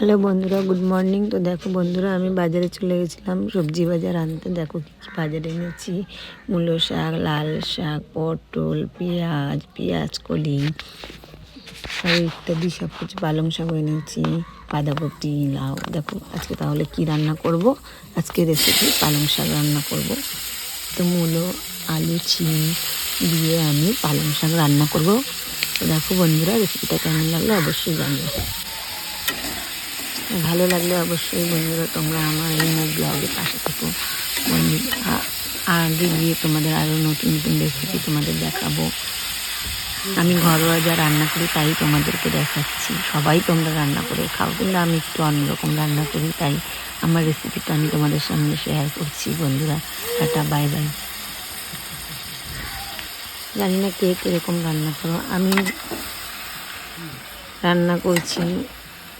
Hello বন্ধুরা, good morning. তো দেখো বন্ধুরা, আমি বাজারে চলে গেছিলাম সবজি বাজার আনতে। দেখো কী কী বাজারে এনেছি। মূলো শাক, লাল শাক, পটল, পেঁয়াজ কলি আর ইত্যাদি সব কিছু, পালং শাকও এনেছি, বাঁধাকপি, লাউ। দেখো আজকে তাহলে কি রান্না করব। আজকে রেসিপি পালং শাক রান্না করব। তো মূলো, আলু, শিম দিয়ে আমি পালং শাক রান্না করব। তো দেখো বন্ধুরা, রেসিপিটা কেমন লাগলো অবশ্যই জানিও। ভালো লাগলে অবশ্যই বন্ধুরা তোমরা আমার এই ব্লগের পাশে থেকো। বন্ধুরা, আগে গিয়ে তোমাদের আরও নতুন নতুন রেসিপি তোমাদের দেখাবো। আমি ঘরোয়া যা রান্না করি তাই তোমাদেরকে দেখাচ্ছি। সবাই তোমরা রান্না করে খাও, কিন্তু আমি একটু অন্যরকম রান্না করি, তাই আমার রেসিপিটা আমি তোমাদের সামনে শেয়ার করছি। বন্ধুরা টাটা, বাই বাই। জানি না কে কীরকম রান্না করো, আমি রান্না করছি